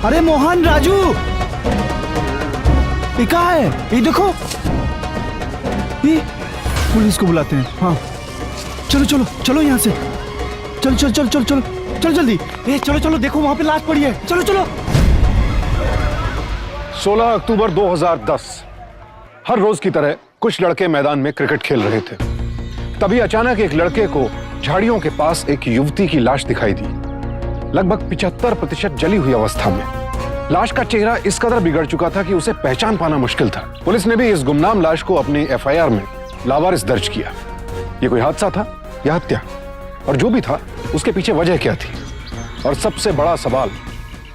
अरे मोहन, राजू, ये कहाँ है? ये देखो, ये पुलिस को बुलाते हैं। हाँ, चलो चलो चलो यहाँ से, चलो चलो चलो चलो चलो चलो जल्दी। चलो चलो, देखो वहां पे लाश पड़ी है। चलो चलो। 16 अक्टूबर 2010 हर रोज की तरह कुछ लड़के मैदान में क्रिकेट खेल रहे थे। तभी अचानक एक लड़के को झाड़ियों के पास एक युवती की लाश दिखाई दी, लगभग 75% जली हुई अवस्था में। लाश का चेहरा इस कदर बिगड़ चुका था कि उसे पहचान पाना मुश्किल था। पुलिस ने भी इस गुमनाम लाश को अपनी एफआईआर में लावारिस दर्ज किया। ये कोई हादसा था या हत्या, और जो भी था उसके पीछे वजह क्या थी, और सबसे बड़ा सवाल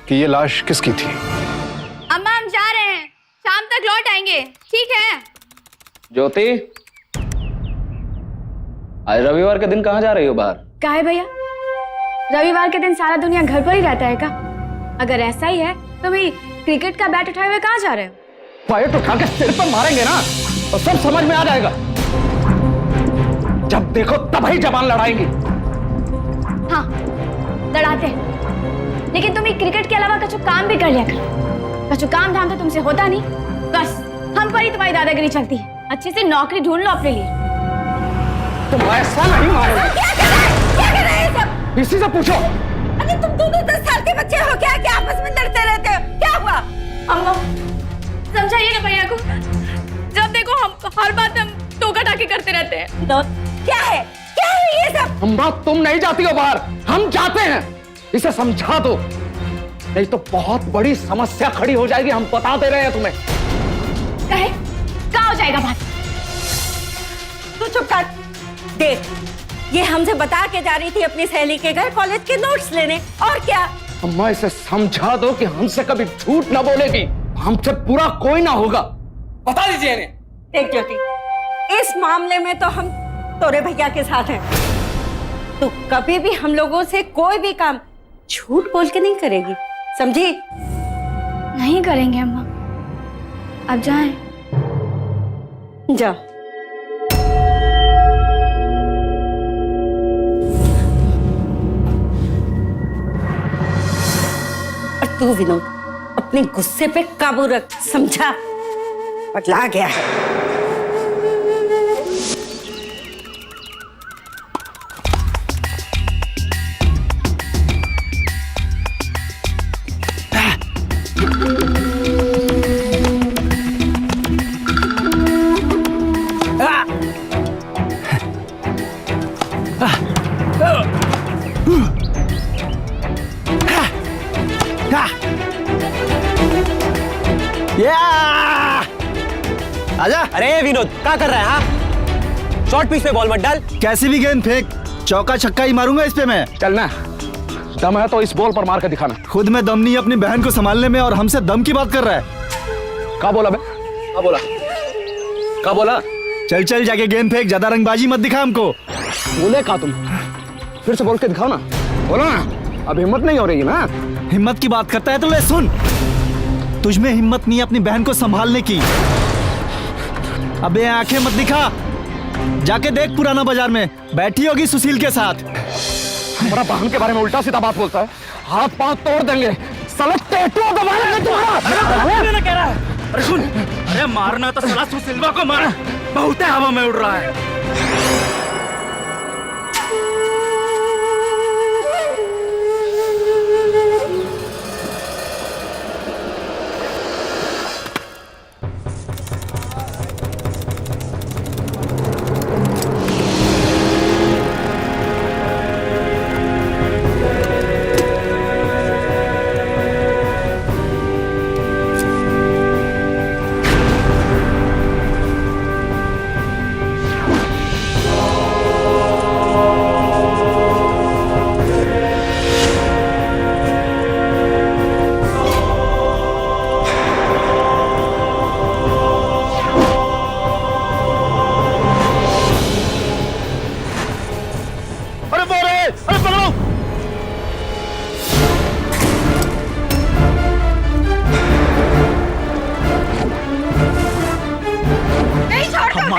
कि ये लाश किसकी थी। अम्मा, हम जा रहे हैं, शाम तक लौट आएंगे, ठीक है? ज्योति, आज रविवार के दिन कहाँ जा रही हो बाहर? काहे भैया, रविवार के दिन सारा दुनिया घर पर ही रहता है क्या? अगर ऐसा ही है तो भाई क्रिकेट का बैट उठाए हुए कहाँ जा रहे हो? बैट उठा के सिर पर मारेंगे ना तो सब समझ में आ जाएगा। जब देखो तब ही जबान लड़ाएंगी। हाँ, लड़ाते हैं, लेकिन तुम क्रिकेट के अलावा कछु काम भी कर लिया करो। कछु काम धाम तो तुमसे होता नहीं, बस हम पर ही तुम्हारी दादागिरी चलती है। अच्छे से नौकरी ढूंढ लो अपने लिए। तुम ऐसा नहीं मारोगे। क्या कर रहे हैं सब? इसी से पूछो। अरे तुम दोनों 10 साल के बच्चे हो क्या? क्या आपस में लड़ते रहते हो? क्या हुआ? अम्मा, समझाइए ना भैया को। जब देखो हम हर बात हम टोका टाकी करते रहते हैं। तो क्या है ये सब? अम्मा, तुम नहीं जाती हो बाहर, हम जाते हैं। इसे समझा दो, नहीं तो बहुत बड़ी समस्या खड़ी हो जाएगी। हम बता दे रहे हैं तुम्हें। कहे क्या हो जाएगा बात? तू चुप कर। देख, ये हमसे बता के जा रही थी अपनी सहेली के घर कॉलेज के नोट्स लेने, और क्या? अम्मा, इसे समझा दो कि हमसे कभी झूठ ना बोलेगी। हमसे बुरा कोई ना होगा, बता दीजिए इन्हें। देख ज्योति, इस मामले में तो हम तोरे भैया के साथ हैं। तू कभी भी हम लोगों से कोई भी काम झूठ बोल के नहीं करेगी, समझी? नहीं करेंगे अम्मा, अब जाएं। जाओ। और तू विनोद, अपने गुस्से पे काबू रख, समझा? पगला गया है। आजा। अरे विनोद, क्या कर रहा है? हाँ, शॉर्ट पिच पे बॉल मत डाल। कैसी भी गेंद फेंक, चौका छक्का ही मारूंगा इस पे मैं। चलना, दम है तो इस बॉल पर मार के दिखाना। खुद में दम नहीं अपनी बहन को संभालने में, और हमसे दम की बात कर रहा है। क्या बोला बे? क्या बोला? क्या बोला? चल चल जाके गेंद फेंक, ज्यादा रंगबाजी मत दिखा हमको। बोले का तुम? फिर से बोल के दिखाओ ना। बोलो ना, अब हिम्मत नहीं हो रही है ना? हिम्मत की बात करता है तो ले सुन, तुझमें हिम्मत नहीं अपनी बहन को संभालने की। अबे आंखें मत दिखा, जाके देख पुराना बाजार में बैठी होगी सुशील के साथ। हमारा बहन के बारे में उल्टा सीधा बात बोलता है, हाथ पांव तोड़ देंगे। साला टेटू दबाना तुम्हारा। कह रहा है। अरे सुन, अरे मारना तो साला सुशीलवा को मार, बहुत हवा में उड़ रहा है।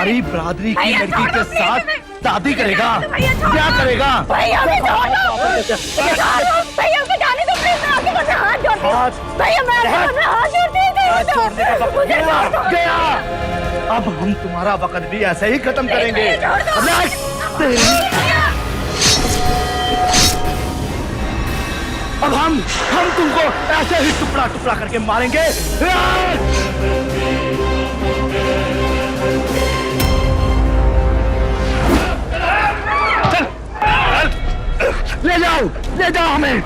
हमारी बरादरी की लड़की के साथ शादी करेगा? क्या करेगा? भैया को जाने दो प्लीज, मैं आपके पास हाथ जोड़ती हूँ भैया, मैं आपके पास हाथ जोड़ती हूँ। गया। अब हम तुम्हारा वक्त भी ऐसे ही खत्म करेंगे। अब हम तुमको ऐसे ही टुकड़ा टुकड़ा करके मारेंगे। ले जाओ हमें,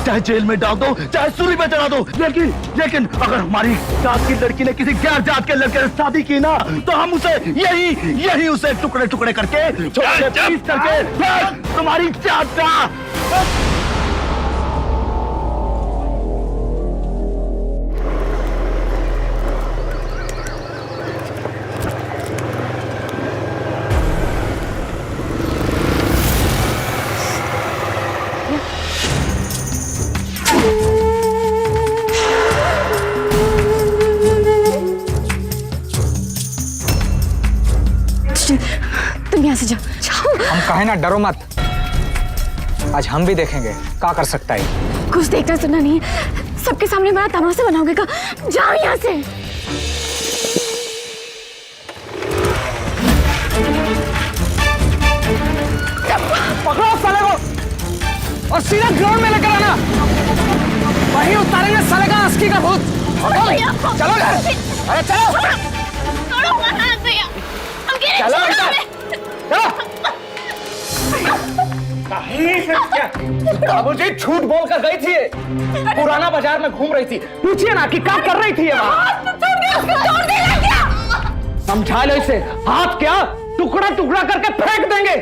चाहे जेल में डाल दो, चाहे सूली पे चढ़ा दो, लेकिन अगर हमारी जात की लड़की ने किसी गैर जात के लड़के से शादी की ना, तो हम उसे यही उसे टुकड़े टुकड़े करके, छोटे पीस करके तुम्हारी जात का। तुम यहाँ से जाओ। हम कहे ना, डरो मत, आज हम भी देखेंगे क्या कर सकता है। कुछ देखना सुनना नहीं है, सबके सामने बड़ा तमाशा बनाओगे का, जाओ यहाँ से। पकड़ो साले को और सीधा ग्राउंड में लेकर आना, वहीं उतारेंगे साले का अस्की का भूत। चलो घर, अरे चलो बाबूजी झूठ बोल कर गई थी, पुराना बाजार में घूम रही थी, पूछिए ना कि क्या कर रही थी ये वहाँ। समझा लो इसे, हाथ क्या टुकड़ा टुकड़ा करके फेंक देंगे।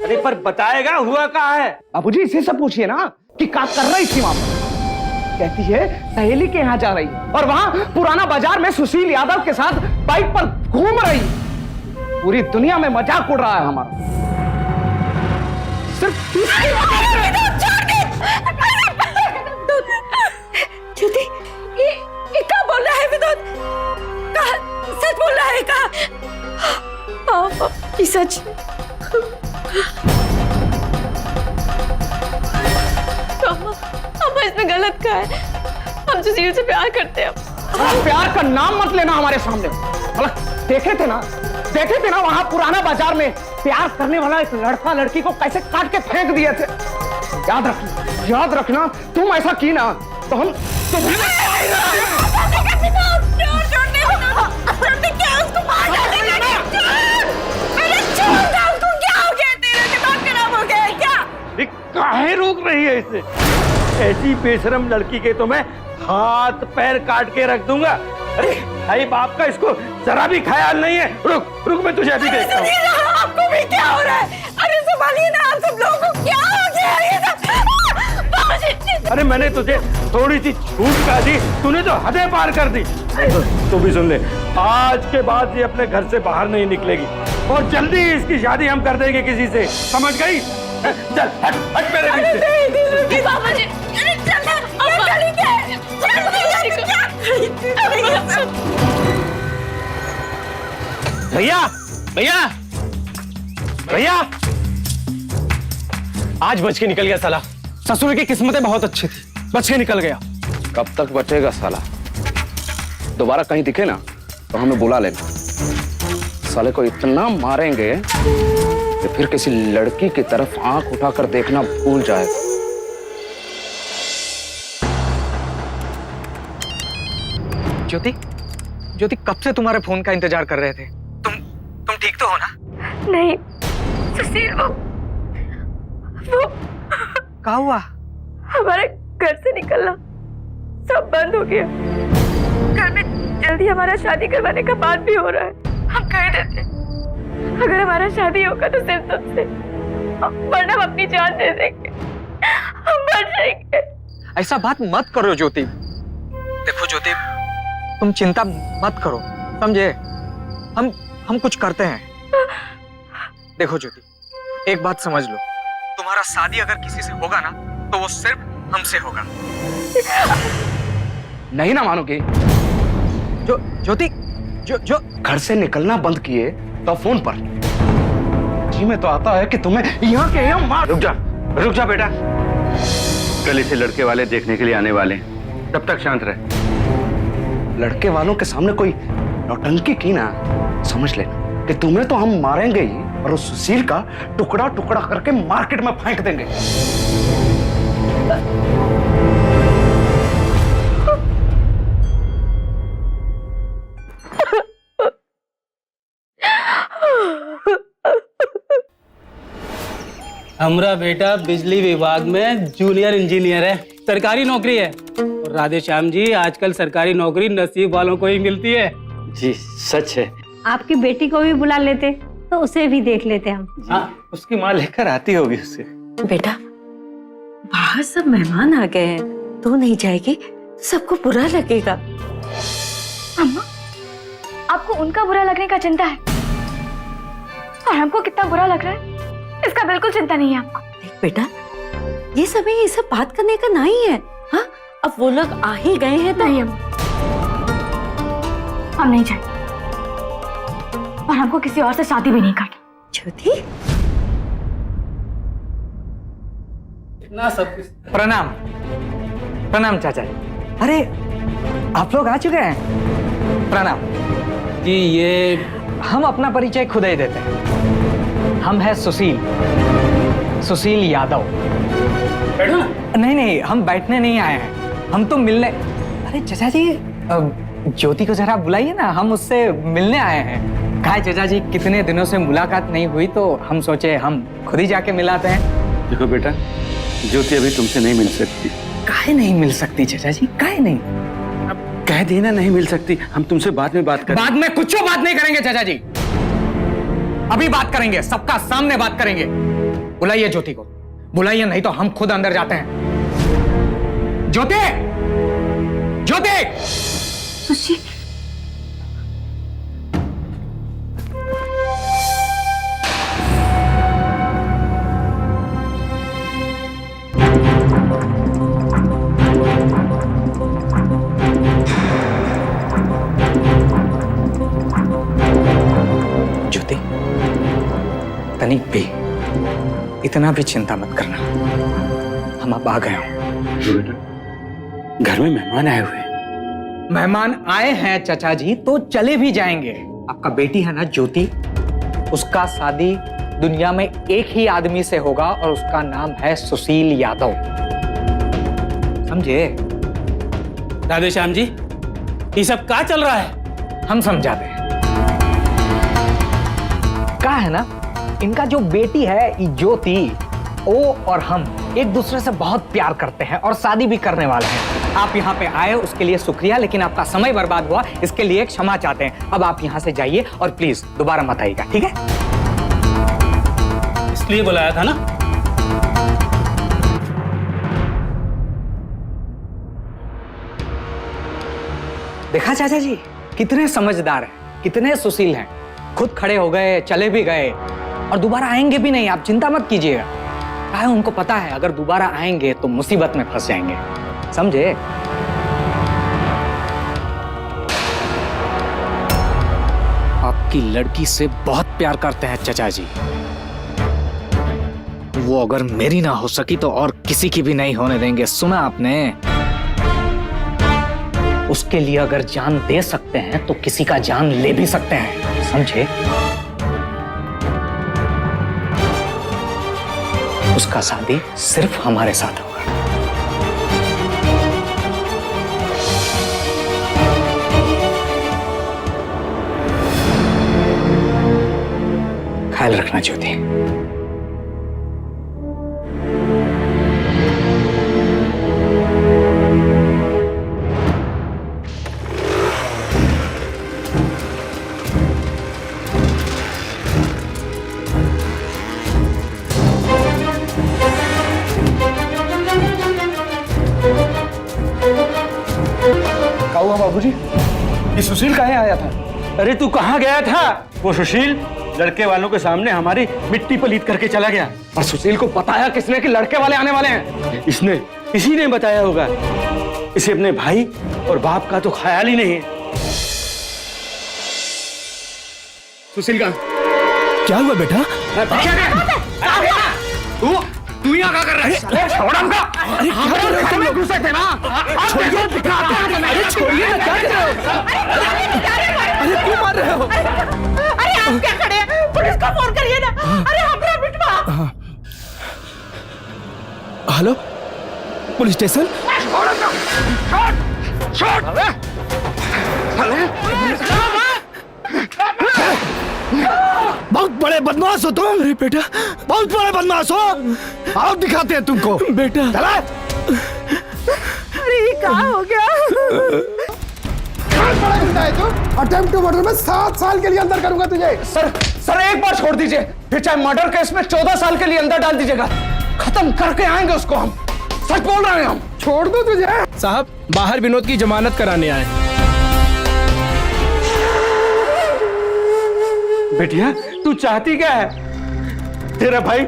अरे पर बताएगा हुआ कहाँ है? बाबूजी इसी से पूछिए ना कि क्या कर रही थी वहाँ। कहती है सहेली के यहाँ जा रही और वहाँ पुराना बाजार में सुशील यादव के साथ बाइक पर घूम रही। पूरी दुनिया में मजाक उड़ रहा है हमारा। सिर्फ ज्योति, ये क्या बोल रहा है विनोद? सच बोल रहा है क्या? ये सच। इसमें गलत क्या है? हम सुशील से प्यार करते हैं। प्यार का नाम मत लेना हमारे सामने। देखे थे ना वहां पुराना बाजार में प्यार करने वाला एक लड़का लड़की को कैसे काट के फेंक दिए थे। याद रखना तुम ऐसा की ना तो हम काहे रोक रही है इसे? ऐसी बेशरम लड़की के तो मैं हाथ पैर काट के रख दूंगा। अरे भाई बाप का इसको जरा भी ख्याल नहीं है। रुक मैं तुझे अभी देखता हूँ। आपको भी क्या हो रहा है? अरे संभालिए ना, आप सब लोगों को क्या हो गया ये सब? अरे मैंने तुझे थोड़ी सी छूट का दी, तूने तो हदें पार कर दी। तू भी सुन ले, आज के बाद ये अपने घर से बाहर नहीं निकलेगी और जल्दी इसकी शादी हम कर देंगे किसी से, समझ गई? चल हट मेरे बीच से। बाबा जी, भैया आज बच के निकल गया साला। ससुर की किस्मतें बहुत अच्छी थी, बच के निकल गया। कब तक बचेगा साला? दोबारा कहीं दिखे ना तो हमें बुला लेना। साले को इतना मारेंगे कि फिर किसी लड़की की तरफ आंख उठाकर देखना भूल जाए। ज्योति कब से तुम्हारे फोन का इंतजार कर रहे थे। तुम ठीक तो हो ना? नहीं सुशील, वो क्या हुआ? हमारे घर से निकलना सब बंद हो गया। घर में जल्दी हमारा शादी करवाने का बात भी हो रहा है। हम कह देते अगर हमारा शादी होगा तो सिर्फ तुमसे, वरना हम अपनी जान दे देंगे, हम मर जाएंगे। ऐसा बात मत करो ज्योति। देखो ज्योति, तुम चिंता मत करो, समझे? हम कुछ करते हैं। देखो ज्योति, एक बात समझ लो, तुम्हारा शादी अगर किसी से होगा ना तो वो सिर्फ हमसे होगा। नहीं ना मानोगे? जो घर से निकलना बंद किए तो फोन पर जी में तो आता है कि तुम्हें यहाँ के यहाँ मार। रुक जा बेटा। कल इसे लड़के वाले देखने के लिए आने वाले हैं, तब तक शांत रहे। लड़के वालों के सामने कोई नौटंकी की ना, समझ लेना कि तुम्हें तो हम मारेंगे ही और उस सुशील का टुकड़ा टुकड़ा करके मार्केट में फेंक देंगे। हमारा बेटा बिजली विभाग में जूनियर इंजीनियर है, सरकारी नौकरी है। और राधे श्याम जी, आजकल सरकारी नौकरी नसीब वालों को ही मिलती है। जी सच है। आपकी बेटी को भी बुला लेते तो उसे भी देख लेते हम। हाँ, उसकी माँ लेकर आती होगी उसे। बेटा, बाहर सब मेहमान आ गए हैं, तू नहीं जाएगी तो सबको बुरा लगेगा। अम्मा, आपको उनका बुरा लगने का चिंता है और हमको कितना बुरा लग रहा है इसका बिल्कुल चिंता नहीं है आपको। देख बेटा, ये सब बात करने का नहीं है। हाँ, अब वो लोग आ ही गए हैं तो नहीं अम्मा, हम नहीं जाएंगे और हमको किसी और से शादी भी नहीं करना। ज्योति, इतना सब कुछ। प्रणाम। प्रणाम चाचा जी। अरे आप लोग आ चुके हैं। प्रणाम जी। ये हम अपना परिचय खुद ही देते हैं। हम हैं सुशील यादव। बैठो ना। नहीं, हम बैठने नहीं आए हैं, हम तो मिलने। अरे चाचा जी, ज्योति को जरा बुलाइए ना, हम उससे मिलने आए हैं। कहा चाचा जी, कितने दिनों से मुलाकात नहीं हुई तो हम सोचे हम खुद ही जाके मिलाते हैं। देखो बेटा, ज्योति अभी तुमसे नहीं मिल सकती। काहे नहीं मिल सकती चाचा जी, काहे नहीं? अब कह देना नहीं मिल सकती, हम तुमसे बाद में बात करेंगे। बाद में कुछ बात नहीं करेंगे चाचा जी, अभी बात करेंगे, सबका सामने बात करेंगे। बुलाइए ज्योति को, बुलाइए, नहीं तो हम खुद अंदर जाते हैं। ज्योति, ज्योति। सुशी, ज्योति, तनिक भी, इतना भी चिंता मत करना, हम अब आ गए हैं। तो बेटा, घर में मेहमान आए हुए हैं। मेहमान आए हैं चाचा जी तो चले भी जाएंगे। आपका बेटी है ना ज्योति, उसका शादी दुनिया में एक ही आदमी से होगा और उसका नाम है सुशील यादव, समझे? राधे श्याम जी, ये सब क्या चल रहा है? हम समझाते हैं। क्या है ना, इनका जो बेटी है ज्योति, वो और हम एक दूसरे से बहुत प्यार करते हैं और शादी भी करने वाले हैं। आप यहाँ पे आए उसके लिए शुक्रिया, लेकिन आपका समय बर्बाद हुआ इसके लिए क्षमा चाहते हैं। अब आप यहाँ से जाइए और प्लीज दोबारा मत आइएगा, ठीक है? इसलिए बुलाया था ना। देखा चाचा जी, कितने समझदार हैं, कितने सुशील हैं, खुद खड़े हो गए, चले भी गए और दोबारा आएंगे भी नहीं। आप चिंता मत कीजिएगा, काहे उनको पता है अगर दोबारा आएंगे तो मुसीबत में फंस जाएंगे, समझे? आपकी लड़की से बहुत प्यार करते हैं चाचा जी। वो अगर मेरी ना हो सकी तो और किसी की भी नहीं होने देंगे, सुना आपने? उसके लिए अगर जान दे सकते हैं तो किसी का जान ले भी सकते हैं, समझे? उसका शादी सिर्फ हमारे साथ होगा। ख्याल रखना ज्योति। क्या हुआ बाबूजी? ये सुशील कहाँ आया था? अरे तू कहाँ गया था? वो सुशील लड़के वालों के सामने हमारी मिट्टी पलीत करके चला गया। और सुशील को बताया किसने कि लड़के वाले आने वाले हैं? इसी ने बताया होगा। इसे अपने भाई और बाप का तो ख्याल ही नहीं है। सुशील का क्या हुआ बेटा? तू यहाँ क्या कर रहा है? छोड़ हमका। अरे क्या कर रहे हो तुम लोग? घुसे थे ना। छोड़िए, अरे छोड़िए ना, क्या कर रहे हो? अरे क्यों मार रहे हो? अरे आप क्या खड़े हैं? पुलिस को फोन करिए ना। अरे हमरा बिटवा। Hello, police station? बहुत बड़े बदमाश हो तुम। अरे बेटा, बहुत बड़े बदमाश हो। आओ दिखाते हैं तुमको। बेटा चला। अरे ये क्या हो गया? अटेम्प्ट टू मर्डर में 7 साल के लिए अंदर करूंगा तुझे। सर एक बार छोड़ दीजिए, फिर चाहे मर्डर केस में 14 साल के लिए अंदर डाल दीजिएगा। खत्म करके आएंगे उसको हम। सच बोल रहे हैं हम। छोड़ दो तुझे। साहब, बाहर विनोद की जमानत कराने आए। बेटिया, तू चाहती क्या है? तेरा भाई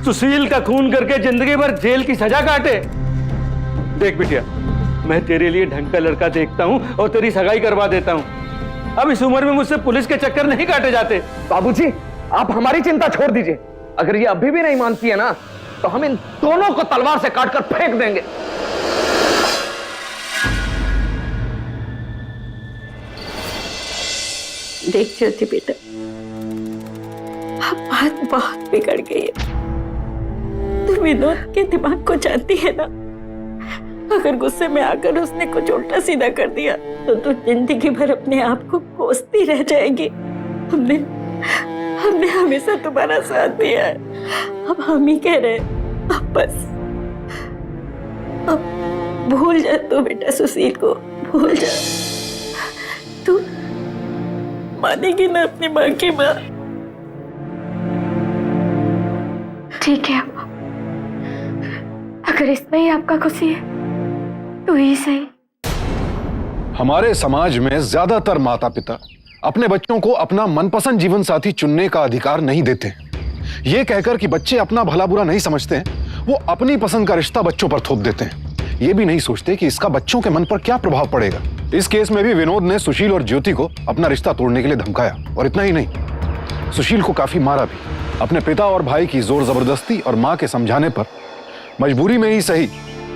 सुशील का खून करके जिंदगी भर जेल की सजा काटे? देख बेटिया, मैं तेरे लिए ढंग का लड़का देखता हूं और तेरी सगाई करवा देता हूं। अब इस उम्र में मुझसे पुलिस के चक्कर नहीं काटे जाते। बाबूजी, आप हमारी चिंता छोड़ दीजिए। अगर ये अभी भी नहीं मानती है ना, तो हम इन दोनों को तलवार से काटकर फेंक देंगे। देख ज्योति बेटा, अब बात बहुत बिगड़ गई है। तू विनोद के दिमाग को जानती है ना। अगर गुस्से में आकर उसने कुछ उल्टा सीधा कर दिया तो तू जिंदगी भर अपने आप को कोसती रह जाएगी। हमने हमेशा तुम्हारा साथ दिया है। अब हम ही कह रहे हैं, अब बस, अब भूल जा तू बेटा, सुशील को भूल जा। तू मानेगी ना अपनी माँ की बात? ठीक है अम्मा, अगर इसमें ही आपका खुशी है तो ही सही। हमारे समाज में ज्यादातर माता पिता अपने बच्चों को अपना मनपसंद जीवन साथी चुनने का अधिकार नहीं देते। ये कहकर कि बच्चे अपना भला बुरा नहीं समझते हैं, वो अपनी पसंद का रिश्ता बच्चों पर थोप देते हैं। ये भी नहीं सोचते कि इसका बच्चों के मन पर क्या प्रभाव पड़ेगा। इस केस में भी विनोद ने सुशील और ज्योति को अपना रिश्ता तोड़ने के लिए धमकाया, और इतना ही नहीं, सुशील को काफी मारा भी। अपने पिता और भाई की जोर जबरदस्ती और मां के समझाने पर मजबूरी में ही सही,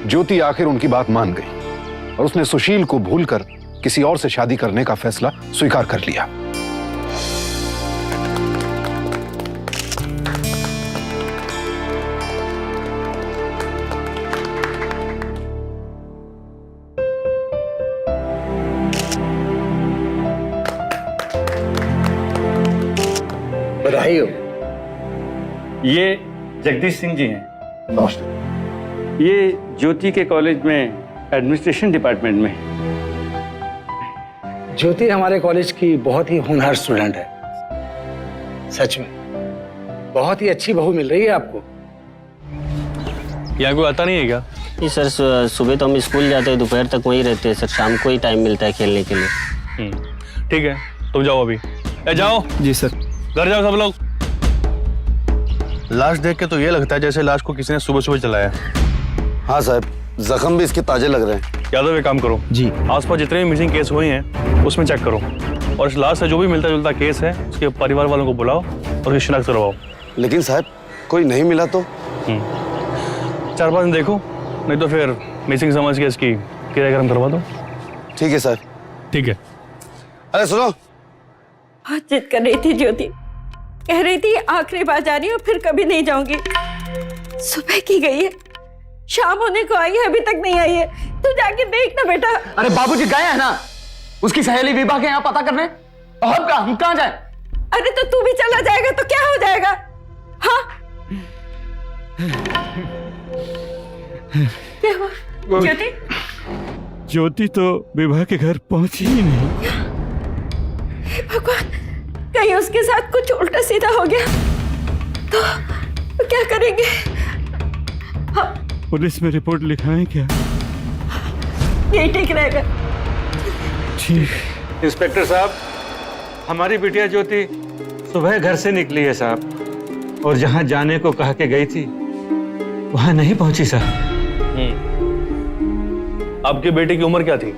ज्योति आखिर उनकी बात मान गई और उसने सुशील को भूलकर किसी और से शादी करने का फैसला स्वीकार कर लिया। बधाई हो। ये जगदीश सिंह जी हैं। नमस्ते। ये ज्योति के कॉलेज में एडमिनिस्ट्रेशन डिपार्टमेंट में। ज्योति हमारे कॉलेज की बहुत ही होनहार स्टूडेंट है। सच में बहुत ही अच्छी बहू मिल रही है आपको। यहाँ कोई आता नहीं है क्या? नहीं सर, सुबह तो हम स्कूल जाते हैं, दोपहर तक वहीं रहते हैं सर। शाम को ही टाइम मिलता है खेलने के लिए। ठीक है, तुम जाओ अभी। जाओ। जी सर। घर जाओ सब लोग। लाश देख के तो ये लगता है जैसे लाश को किसी ने सुबह सुबह जलाया। हाँ साहब, जख्म भी इसके ताजे लग रहे हैं। यादव एक काम करो जी, आसपास जितने भी मिसिंग केस हुए हैं उसमें चेक करो, और इस लाश से जो भी मिलता जुलता केस है उसके परिवार वालों को बुलाओ और उसकी शिनाख्त करवाओ। लेकिन साहब, कोई नहीं मिला तो? 4-5 दिन देखो, नहीं तो फिर मिसिंग समझ के इसकी किराया करवा दो। ठीक है सर। ठीक है। अरे सुनो, बहुत जिद कर रही थी ज्योति, कह रही थी आखिरी बार जा रही हूँ, फिर कभी नहीं जाऊंगी। सुबह की गई है, शाम होने को आई है, अभी तक नहीं आई है। तू जाके देख ना बेटा। अरे बाबूजी गए हैं ना उसकी सहेली विभा के यहाँ पता करने। और हम कहाँ जाए? अरे तो तू भी चला जाएगा तो क्या हो जाएगा? हाँ, क्या हुआ ज्योति? ज्योति तो विवाह के घर पहुंची ही नहीं। भगवान, कहीं उसके साथ कुछ उल्टा सीधा हो गया तो क्या करेंगे? हाँ, पुलिस में रिपोर्ट लिखाएं क्या? यही ठीक रहेगा। ठीक। इंस्पेक्टर साहब, हमारी बिटिया ज्योति सुबह घर से निकली है साहब, और जहां जाने को कहा के गई थी वहां नहीं पहुंची साहब। आपकी बेटी की उम्र क्या थी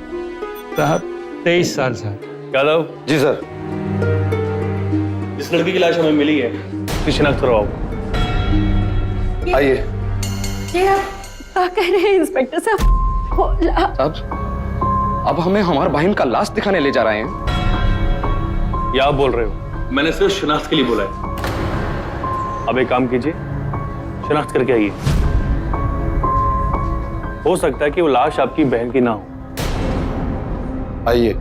साहब 23 साल साहब। यादव जी सर। इस लड़की की लाश हमें मिली है, इसकी शिनाख्त करवाओ। आइए। ये आप क्या कह रहे हैं इंस्पेक्टर साहब? अब हमें हमारे बहन का लाश दिखाने ले जा रहे हैं? या आप बोल रहे हो? मैंने सिर्फ शिनाख्त के लिए बोला है। अब एक काम कीजिए, शिनाख्त करके आइए। हो सकता है कि वो लाश आपकी बहन की ना हो। आइए।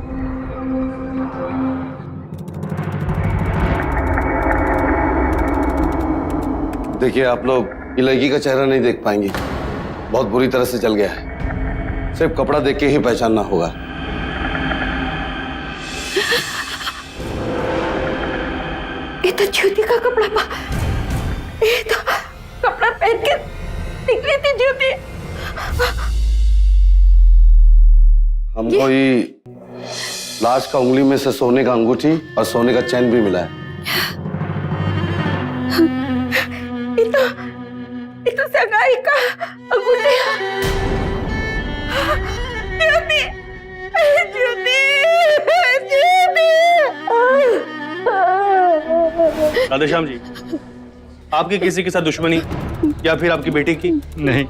देखिए आप लोग ये लड़की का चेहरा नहीं देख पाएंगे, बहुत बुरी तरह से जल गया है, सिर्फ कपड़ा देख के ही पहचानना होगा। ये तो ज्योति का कपड़ा ये तो कपड़ा पहन के निकली थी ज्योति। हमको ये लाश का उंगली में से सोने का अंगूठी और सोने का चैन भी मिला है। ये तो सगाई का अंगूठी। ज्योति, राधेश्याम जी, आपकी किसी के साथ दुश्मनी या फिर आपकी बेटी की? नहीं।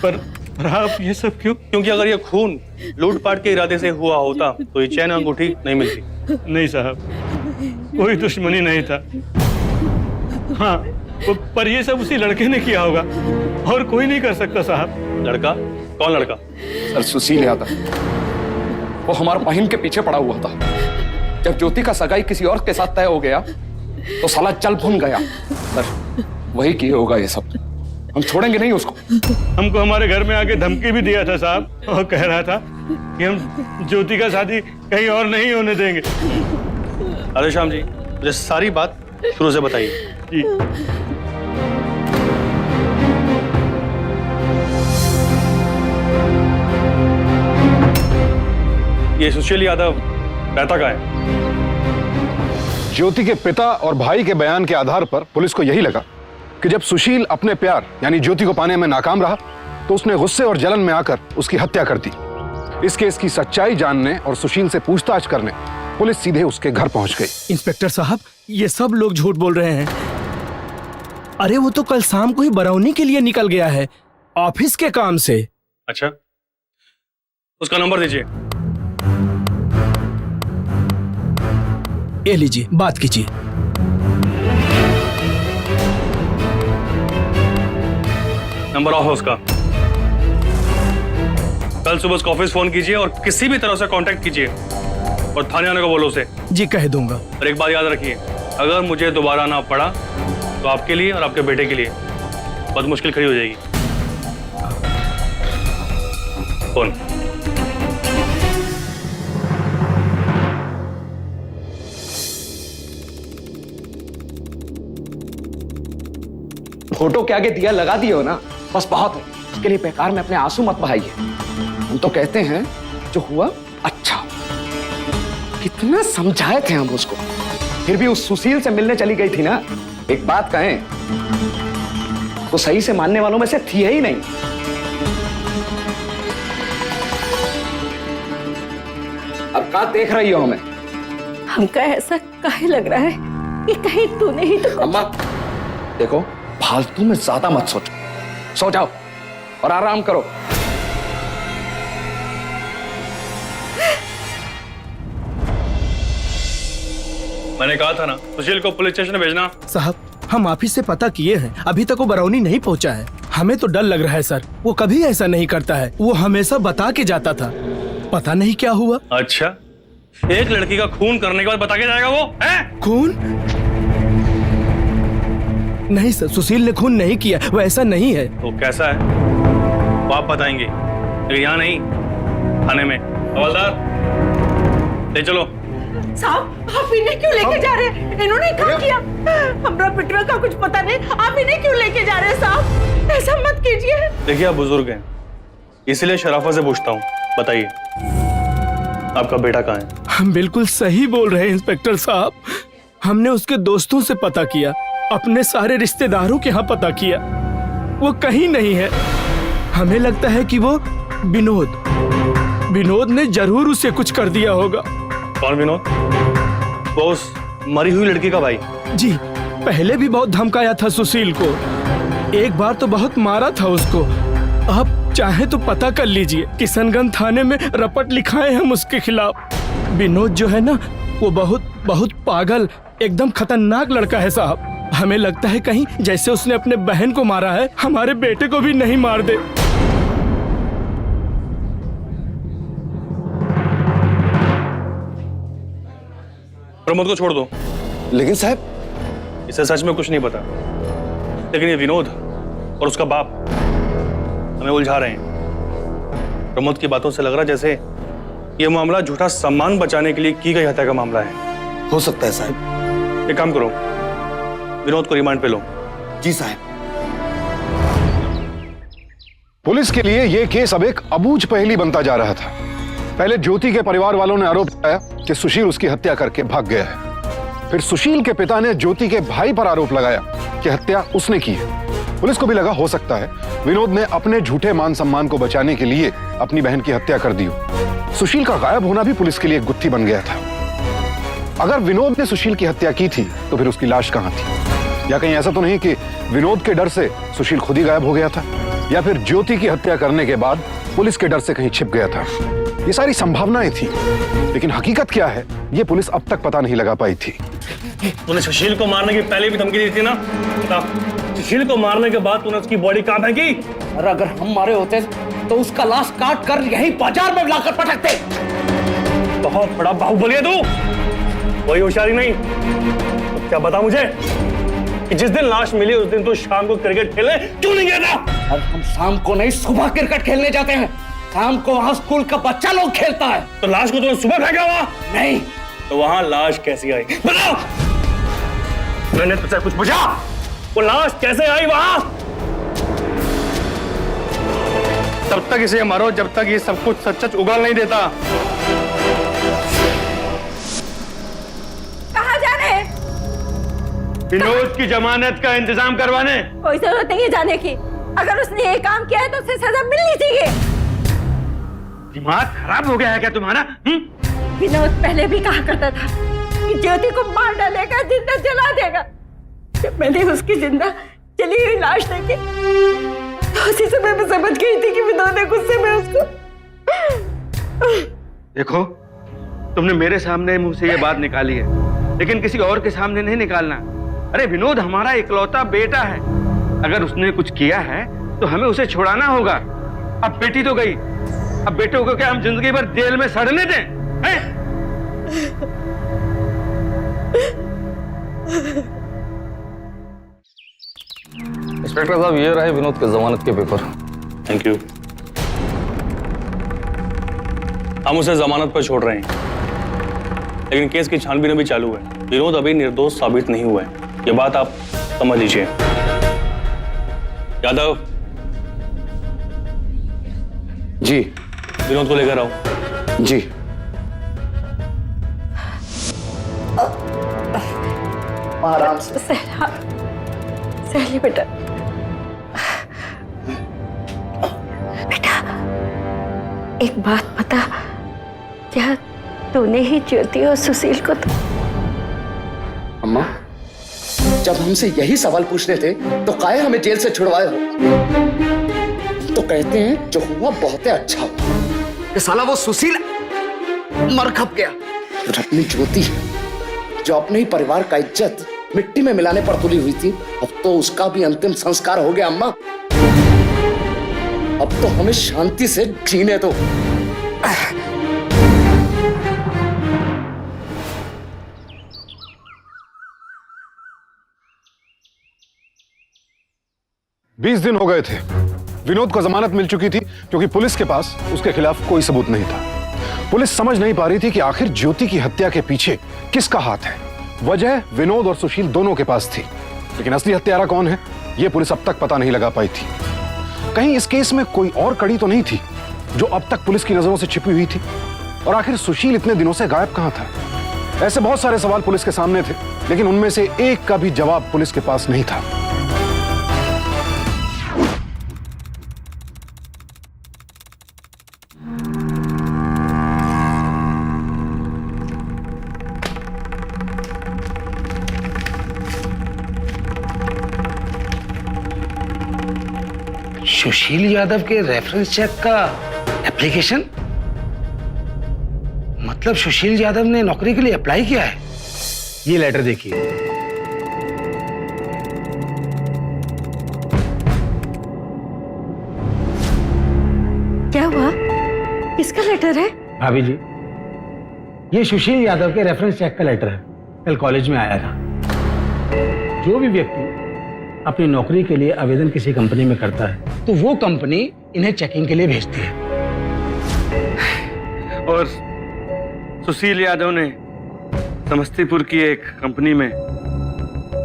पर आप ये सब क्यों? क्योंकि अगर ये खून लूटपाट के इरादे से हुआ होता तो ये चैन अंगूठी नहीं मिलती। नहीं साहब, कोई दुश्मनी नहीं था। हाँ, पर ये सब उसी लड़के ने किया होगा और कोई नहीं कर सकता साहब। लड़का? कौन लड़का? सर सुशील यादव, वो हमारे बहन के पीछे पड़ा हुआ था। जब ज्योति का सगाई किसी और के साथ तय हो गया तो साला जल भुन गया। सर वही किए होगा ये सब, हम छोड़ेंगे नहीं उसको। हमको हमारे घर में आके धमकी भी दिया था साहब, और कह रहा था कि हम ज्योति का शादी कहीं और नहीं होने देंगे। राधेश्याम जी, मुझे सारी बात शुरू से बताइए। जी। ये सुशील यादव रहता कहाँ है? ज्योति के पिता और भाई के बयान के आधार पर पुलिस को यही लगा कि जब सुशील अपने प्यार यानी ज्योति को पाने में नाकाम रहा तो उसने गुस्से और जलन में आकर उसकी हत्या कर दी। इस केस की सच्चाई जानने और सुशील से पूछताछ करने पुलिस सीधे उसके घर पहुंच गई। इंस्पेक्टर साहब, ये सब लोग झूठ बोल रहे हैं। अरे वो तो कल शाम को ही बरौनी के लिए निकल गया है, ऑफिस के काम से। अच्छा, उसका नंबर दीजिए। ये लीजिए, बात कीजिए। नंबर ऑफ है उसका। कल सुबह उसको ऑफिस फोन कीजिए और किसी भी तरह से कांटेक्ट कीजिए और थाने आने को बोलो उसे। जी कह दूंगा। और एक बात याद रखिए, अगर मुझे दोबारा आना पड़ा तो आपके लिए और आपके बेटे के लिए बहुत मुश्किल खड़ी हो जाएगी। कौन? फोटो के आगे दिया लगा दिए हो ना, बस बहुत है। इसके लिए बेकार में अपने आंसू मत बहाइए। हम तो कहते हैं जो हुआ अच्छा। कितना समझाए थे हम उसको, फिर भी उस सुशील से मिलने चली गई थी ना। एक बात कहें तो सही से मानने वालों में से थी ही नहीं। अब कहाँ देख रही हो हमें? हमका ऐसा काहे लग रहा है कि कहीं तूने ही तो। अम्मा देखो, फालतू में ज्यादा मत सोचो, सो जाओ और आराम करो। मैंने कहा था ना सुशील को पुलिस स्टेशन भेजना। साहब, हम ऑफिस से पता किए हैं, अभी तक वो बरौनी नहीं पहुंचा है। हमें तो डर लग रहा है सर, वो कभी ऐसा नहीं करता है। वो हमेशा बता के जाता था, पता नहीं क्या हुआ। अच्छा, एक लड़की का खून करने के बाद बता के जाएगा वो है? खून? नहीं सर, सुशील ने खून नहीं किया, वो ऐसा नहीं है। वो कैसा है वो आप बताएंगे, लेकिन यहाँ नहीं, थाने में। हवलदार ले चलो। साहब, आप इन्हें क्यों लेके जा रहे हैं? इन्होंने क्या किया? हमरा पिटवा का कुछ पता नहीं, आप इन्हें क्यों लेके जा रहे हैं? साहब ऐसा मत कीजिए। देखिए आप बुजुर्ग हैं, इसलिए शराफत से पूछता हूँ, बताइए आपका बेटा कहाँ है? हम बिल्कुल सही बोल रहे हैं इंस्पेक्टर साहब। हमने उसके दोस्तों से पता किया, अपने सारे रिश्तेदारों के यहाँ पता किया, वो कहीं नहीं है। हमें लगता है कि वो विनोद ने जरूर उसे कुछ कर दिया होगा। कौन विनोद? वो उस मरी हुई लड़की का भाई? जी, पहले भी बहुत धमकाया था सुशील को। एक बार तो बहुत मारा था उसको। आप चाहे तो पता कर लीजिए, किशनगंज थाने में रपट लिखाए हम उसके खिलाफ। विनोद जो है ना, वो बहुत पागल, एकदम खतरनाक लड़का है साहब। हमें लगता है कहीं जैसे उसने अपने बहन को मारा है, हमारे बेटे को भी नहीं मार दे। प्रमोद को छोड़ दो। लेकिन साहब, इसे सच में कुछ नहीं पता, लेकिन ये विनोद और उसका बाप हमें उलझा रहे हैं। प्रमोद की बातों से लग रहा जैसे ये मामला झूठा सम्मान बचाने के लिए की गई हत्या का मामला है। हो सकता है साहब। एक काम करो, विनोद को रिमांड पे लो। जी साहब। पुलिस के लिए यह केस अब एक अबूझ पहेली बनता जा रहा था। पहले ज्योति के परिवार वालों ने आरोप लगाया कि सुशील उसकी हत्या करके भाग गया है। फिर सुशील के पिता ने ज्योति के भाई पर आरोप लगाया कि हत्या उसने की है। पुलिस को भी लगा हो सकता है विनोद ने अपने झूठे मान सम्मान को बचाने के लिए अपनी बहन की हत्या कर दी हो। सुशील का गायब होना भी पुलिस के लिए एक गुत्थी बन गया था। अगर विनोद ने सुशील की हत्या की थी तो फिर उसकी लाश कहां थी? या कहीं ऐसा तो नहीं कि विनोद के डर से सुशील खुद ही गायब हो गया था, या फिर ज्योति की हत्या करने के बाद पुलिस के डर से कहीं छिप गया था? ये सारी संभावनाएं थी, लेकिन हकीकत क्या है ये पुलिस अब तक पता नहीं लगा पाई थी। तूने सुशील को मारने की पहले भी धमकी दी थी ना? बता, सुशील को मारने के बाद तूने उसकी बॉडी कहां फेंकी? और अगर हम मारे होते तो उसका लाश काट कर यहीं बाजार में लाकर पटकते। बहुत बड़ा बाहुबली है तू, कोई होशियारी नहीं। तो क्या बता मुझे कि जिस दिन लाश मिली उस दिन तू शाम को क्रिकेट खेलने क्यों नहीं गया था? और हम शाम को नहीं, सुबह क्रिकेट खेलने जाते हैं। शाम को वहाँ स्कूल का बच्चा लोग खेलता है। तो लाश को तूने सुबह फेंका हुआ? नहीं। तो वहां लाश कैसी आई बताओ? मैंने तुझसे कुछ पूछा? वो लाश कैसे आई वहां? तब तक इसे मारो जब तक ये सब कुछ सच सच उगल नहीं देता। कहाँ जा रहे हैं? विनोद की जमानत का इंतजाम करवाने। कोई जरूरत नहीं है जाने की। अगर उसने ये काम किया है तो उसे सजा मिलनी चाहिए। दिमाग खराब हो गया है क्या तुम्हारा? विनोद पहले भी कहा करता था कि ज्योति को मार डालेगा, जिंदा जला देगा। जब मैंने उसकी जिंदा जली हुई लाश देखी तो उसी समय मैं समझ गई थी कि विनोद ने गुस्से में उसको। देखो, तुमने मेरे सामने मुंह से ये बात निकाली है, लेकिन किसी और के सामने नहीं निकालना। अरे विनोद हमारा इकलौता बेटा है। अगर उसने कुछ किया है तो हमें उसे छुड़ाना होगा। अब बेटी तो गई, अब बेटों को क्या हम जिंदगी भर जेल में सड़ने दें? हैं? इंस्पेक्टर साहब, ये रहे विनोद के जमानत के पेपर। Thank you. हम उसे जमानत पर छोड़ रहे हैं, लेकिन केस की छानबीन अभी चालू है। विनोद अभी निर्दोष साबित नहीं हुआ है, ये बात आप समझ लीजिए। यादव जी। विनोद को लेकर आओ। जी। आराम से। सहली बेटा, बेटा एक बात बता, क्या तूने ही ज्योति और सुशील को अम्मा, जब हमसे यही सवाल पूछने थे तो काहे हमें जेल से छुड़वाए हो? तो कहते हैं जो हुआ बहुत अच्छा हुआ। कि साला वो सुशील मर खप गया और अपनी ज्योति जो अपने ही परिवार का इज्जत मिट्टी में मिलाने पर तुली हुई थी, अब तो उसका भी अंतिम संस्कार हो गया। अम्मा, अब तो हमें शांति से जीने दो। बीस दिन हो गए थे। विनोद को जमानत मिल चुकी थी क्योंकि पुलिस के पास उसके खिलाफ कोई सबूत नहीं था। पुलिस समझ नहीं पा रही थी कि आखिर ज्योति की हत्या के पीछे किसका हाथ है। वजह विनोद और सुशील दोनों के पास थी, लेकिन असली हत्यारा कौन है यह पुलिस अब तक पता नहीं लगा पाई थी। कहीं इस केस में कोई और कड़ी तो नहीं थी जो अब तक पुलिस की नजरों से छिपी हुई थी? और आखिर सुशील इतने दिनों से गायब कहां था? ऐसे बहुत सारे सवाल पुलिस के सामने थे, लेकिन उनमें से एक का भी जवाब पुलिस के पास नहीं था। सुशील यादव के रेफरेंस चेक का एप्लीकेशन? मतलब सुशील यादव ने नौकरी के लिए अप्लाई किया है? ये लेटर देखिए। क्या हुआ? किसका लेटर है? भाभी जी, ये सुशील यादव के रेफरेंस चेक का लेटर है। कल कॉलेज में आया था। जो भी व्यक्ति अपनी नौकरी के लिए आवेदन किसी कंपनी में करता है तो वो कंपनी इन्हें चेकिंग के लिए भेजती है। और सुशील यादव ने समस्तीपुर की एक कंपनी में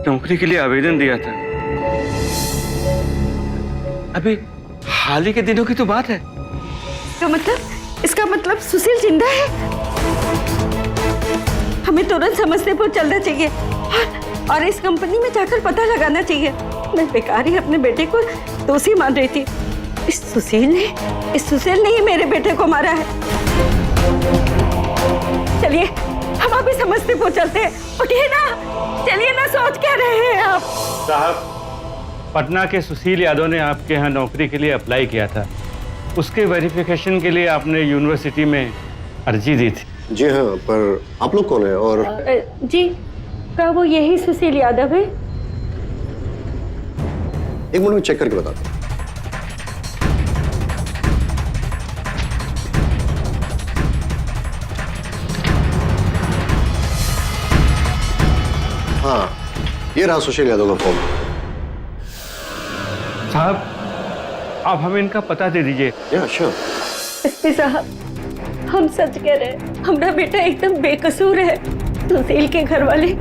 नौकरी के लिए आवेदन दिया था। अभी हाल ही के दिनों की तो बात है। इसका मतलब सुशील जिंदा है। हमें तुरंत समस्तीपुर चलना चाहिए और इस कंपनी में जाकर पता लगाना चाहिए। मैं बेकार ही अपने बेटे को दोषी मान रही थी। इस सुशील ने ही मेरे बेटे को मारा है। चलिए हम अभी समस्तीपुर चलते हैं। उठिए ना, चलिए ना, सोच क्या रहे हैं आप? साहब, पटना के सुशील यादव ने आपके यहाँ नौकरी के लिए अप्लाई किया था। उसके वेरिफिकेशन के लिए आपने यूनिवर्सिटी में अर्जी दी थी। जी हाँ, पर आप लोग कौन है? और जी, क्या वो यही सुशील यादव है? एक मिनट में चेक करके बताता हूँ। हाँ, ये रहा सुशील यादव का फॉर्म। साहब, आप हमें इनका पता दे दीजिए। श्योर। एसपी साहब, हम सच कह रहे हैं, हमारा बेटा एकदम बेकसूर है। सुशील के घर वाले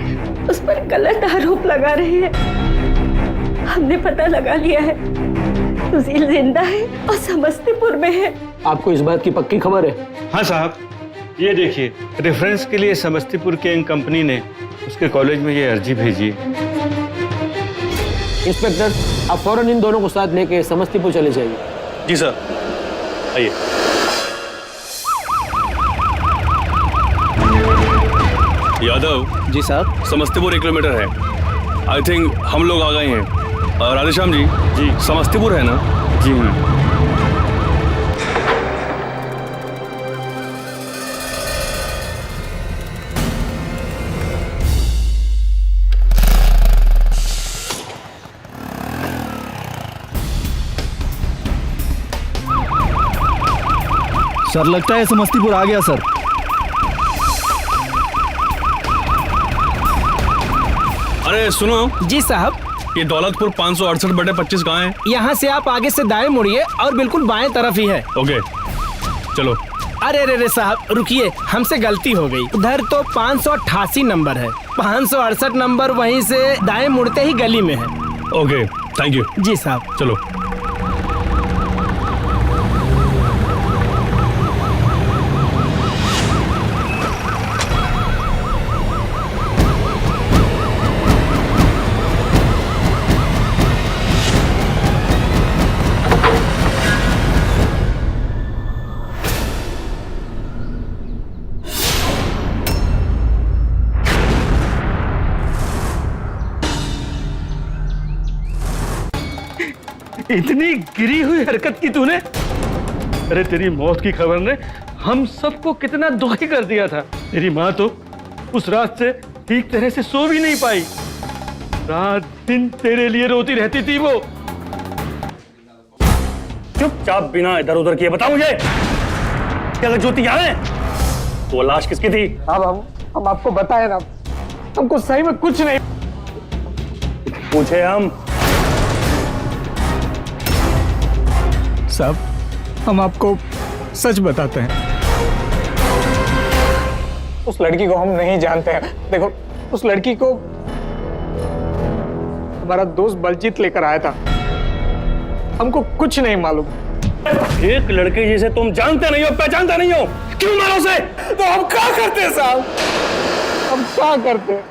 उस पर गलत आरोप लगा रहे हैं। हमने पता लगा लिया है, सुशील जिंदा है और समस्तीपुर में है। आपको इस बात की पक्की खबर है? हाँ साहब, ये देखिए, रेफरेंस के लिए समस्तीपुर के एक कंपनी ने उसके कॉलेज में ये अर्जी भेजी। इंस्पेक्टर, आप फौरन इन दोनों को साथ लेके समस्तीपुर चले जाइए। जी सर, आइए। यादव जी साहब। समस्तीपुर 1 किलोमीटर है। आई थिंक हम लोग आ गए हैं। राधेश्याम जी, जी समस्तीपुर है ना? जी हाँ। सर, लगता है समस्तीपुर आ गया सर। अरे सुनो। जी साहब। ये दौलतपुर 568/25 कहाँ है? यहाँ से आप आगे से दाएं मुड़िए और बिल्कुल बाएं तरफ ही है। ओके, चलो। अरे रे रे साहब, रुकिए, हमसे गलती हो गई। उधर तो 588 नंबर है। 568 नंबर वहीं से दाएं मुड़ते ही गली में है। Okay, thank you. जी साहब। चलो। इतनी गिरी हुई हरकत की तूने? अरे तेरी मौत की खबर ने हम सबको कितना दुखी कर दिया था। तेरी माँ तो उस रात से ठीक तरह से सो भी नहीं पाई। रात दिन तेरे लिए रोती रहती थी वो। चुपचाप बिना इधर उधर किए बताओ मुझे, क्या ज्योति यहाँ है? वो लाश किसकी थी? हाँ बाबू, हम आपको बताए ना, हमको सही में कुछ नहीं पूछे हम। साहब, हम आपको सच बताते हैं। उस लड़की को हम नहीं जानते हैं। देखो, उस लड़की को हमारा दोस्त बलजीत लेकर आया था। हमको कुछ नहीं मालूम। एक लड़के जिसे तुम जानते नहीं हो, पहचानते नहीं हो, क्यों मारो उसे? तो हम क्या करते हैं साहब? हम क्या करते हैं?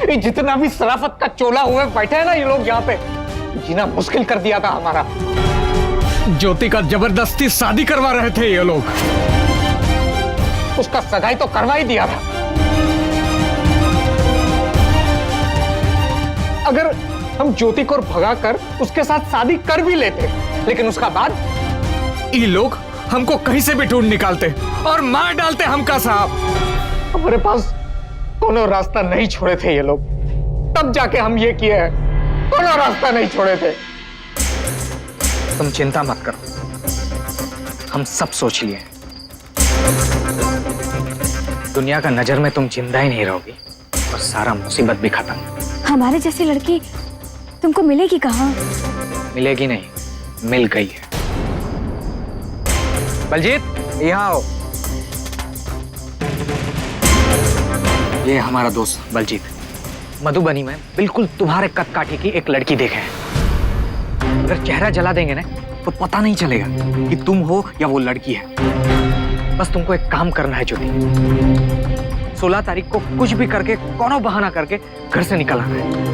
ये जितना भी शराफत का चोला हुए बैठे हैं ना ये लोग यहाँ पे, जीना मुश्किल कर दिया था हमारा। ज्योति का जबरदस्ती शादी करवा रहे थे ये लोग। उसका सगाई तो करवा ही दिया था। हम ज्योति को भगा कर उसके साथ शादी कर भी लेते, लेकिन उसका बाद ये लोग हमको कहीं से भी ढूंढ निकालते और मार डालते हमका साहब। हमारे पास कोनो रास्ता नहीं छोड़े थे ये लोग, तब जाके हम ये किए हैं, कोनो रास्ता नहीं छोड़े थे। तुम चिंता मत करो, हम सब सोच लिए। दुनिया का नजर में तुम जिंदा ही नहीं रहोगी और सारा मुसीबत भी खत्म। हमारे जैसी लड़की तुमको मिलेगी कहाँ? मिलेगी नहीं, मिल गई है। बलजीत यहाँ आओ। ये हमारा दोस्त बलजीत मधुबनी में बिल्कुल तुम्हारे कद काठी की एक लड़की देखे है। अगर चेहरा जला देंगे ना तो पता नहीं चलेगा कि तुम हो या वो लड़की है। बस तुमको एक काम करना है ज्योति, 16 तारीख को कुछ भी करके, कोनो बहाना करके घर से निकल आना है।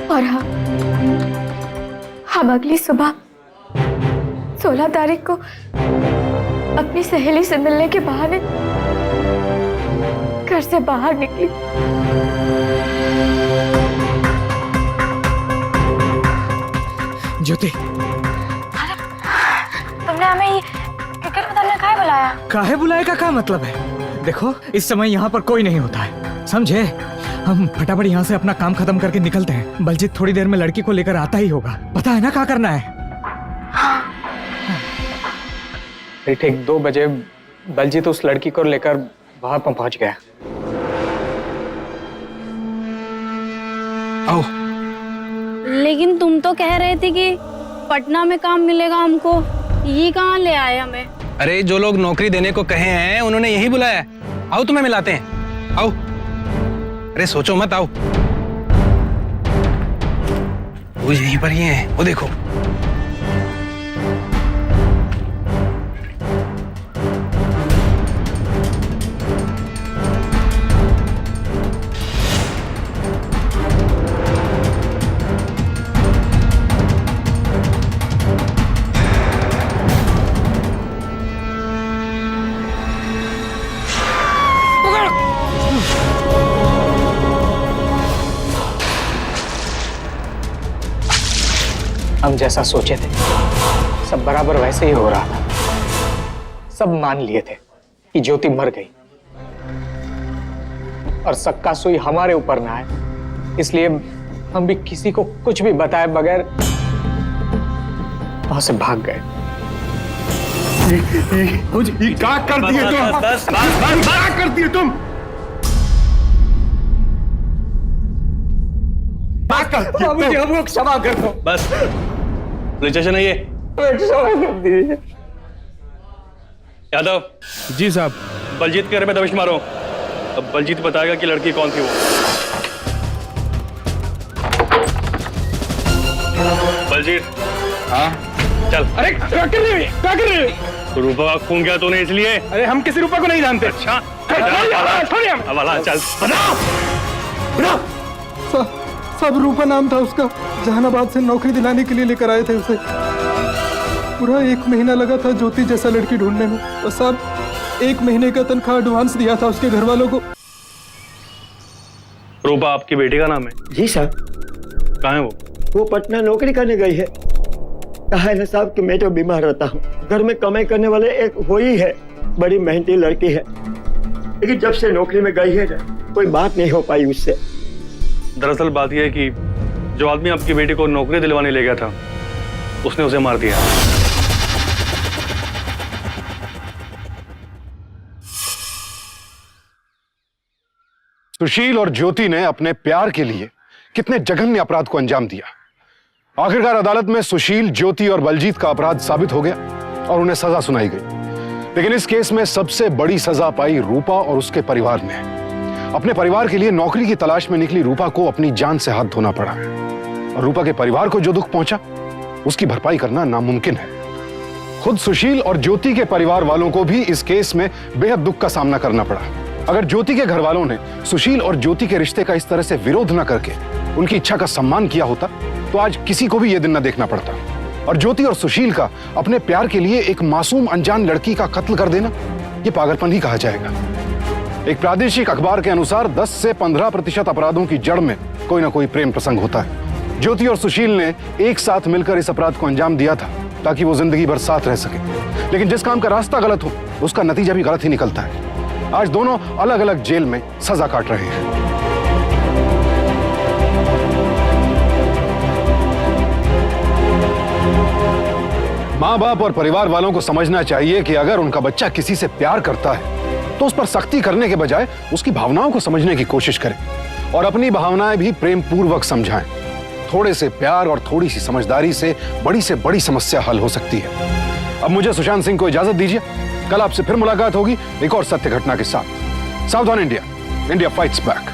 और हाँ, हम अगली सुबह 16 तारीख को अपनी सहेली से मिलने के बहाने घर से बाहर निकली। ज्योति, तुमने हमें ये क्रिकेट बताने काहे बुलाया? काहे बुलाए का क्या मतलब है? देखो, इस समय यहाँ पर कोई नहीं होता है, समझे? हम फटाफट यहाँ से अपना काम खत्म करके निकलते हैं। बलजीत थोड़ी देर में लड़की को लेकर आता ही होगा, पता है ना क्या करना है? ठीक 2 बजे बलजीत उस लड़की को लेकर वहां पर पहुंच गया। आओ। लेकिन तुम तो कह रहे थे कि पटना में काम मिलेगा हमको, ये कहाँ ले आए हमें? अरे जो लोग नौकरी देने को कहे हैं उन्होंने यही बुलाया। आओ तुम्हें मिलाते हैं, आओ। अरे सोचो मत, आओ। वो यहीं पर ही है, वो देखो। हम जैसा सोचे थे सब बराबर वैसे ही हो रहा था। सब मान लिए थे कि ज्योति मर गई और सक्का सुई हमारे ऊपर ना आए, इसलिए हम भी किसी को कुछ भी बताए बगैर वहां से भाग गए। क्या कर दिए तुम? क्या कर दिए तुम? मुझे हम लोग क्षमा कर दो। बस पुलिस स्टेशन है ये। क्षमा कर दीजिए। यादव जी साहब। बलजीत के घर में दबिश मारो, अब बलजीत बताएगा कि लड़की कौन थी वो। बलजीत। हाँ चल। अरे क्या कर रहे हो? क्या कर रहे हो? रूपा का खून किया तूने इसलिए? अरे हम किसी रूपा को नहीं जानते। अच्छा चल। सब रूपा नाम था उसका, जहानाबाद से नौकरी दिलाने के लिए लेकर आए थे उसे। पूरा 1 महीना लगा था ज्योति जैसा लड़की ढूंढने में, और सब 1 महीने का तनख्वाह एडवांस दिया था उसके घर वालों को। रूपा आपकी बेटी का नाम है? जी साहब। कहाँ है वो पटना नौकरी करने गई है। कहा है ना साहब कि मैं तो बीमार रहता हूँ, घर में कमाई करने वाले एक वो ही है, बड़ी मेहनती लड़की है, लेकिन जब से नौकरी में गई है कोई बात नहीं हो पाई उससे। दरअसल बात यह है कि जो आदमी आपकी बेटी को नौकरी दिलवाने ले गया था उसने उसे मार दिया। सुशील और ज्योति ने अपने प्यार के लिए कितने जघन्य अपराध को अंजाम दिया। आखिरकार अदालत में सुशील, ज्योति और बलजीत का अपराध साबित हो गया और उन्हें सजा सुनाई गई। लेकिन इस केस में सबसे बड़ी सजा पाई रूपा और उसके परिवार ने। अपने परिवार के लिए नौकरी की तलाश में निकली रूपा को अपनी जान से हाथ धोना पड़ा, और रूपा के परिवार को जो दुख पहुंचा उसकी भरपाई करना नामुमकिन है। खुद सुशील और ज्योति के परिवार वालों को भी इस केस में बेहद दुख का सामना करना पड़ा। अगर ज्योति के घर वालों ने सुशील और ज्योति के रिश्ते का इस तरह से विरोध न करके उनकी इच्छा का सम्मान किया होता तो आज किसी को भी यह दिन न देखना पड़ता। और ज्योति और सुशील का अपने प्यार के लिए एक मासूम अनजान लड़की का कत्ल कर देना, यह पागलपन ही कहा जाएगा। एक प्रादेशिक अखबार के अनुसार 10 से 15% अपराधों की जड़ में कोई ना कोई प्रेम प्रसंग होता है। ज्योति और सुशील ने एक साथ मिलकर इस अपराध को अंजाम दिया था ताकि वो जिंदगी भर साथ रह सके, लेकिन जिस काम का रास्ता गलत हो उसका नतीजा भी गलत ही निकलता है। आज दोनों अलग अलग जेल में सजा काट रहे हैं। माँ बाप और परिवार वालों को समझना चाहिए कि अगर उनका बच्चा किसी से प्यार करता है तो उस पर सख्ती करने के बजाय उसकी भावनाओं को समझने की कोशिश करें और अपनी भावनाएं भी प्रेम पूर्वक समझाएं। थोड़े से प्यार और थोड़ी सी समझदारी से बड़ी समस्या हल हो सकती है। अब मुझे सुशांत सिंह को इजाजत दीजिए। कल आपसे फिर मुलाकात होगी एक और सत्य घटना के साथ। सावधान इंडिया, इंडिया फाइट्स बैक।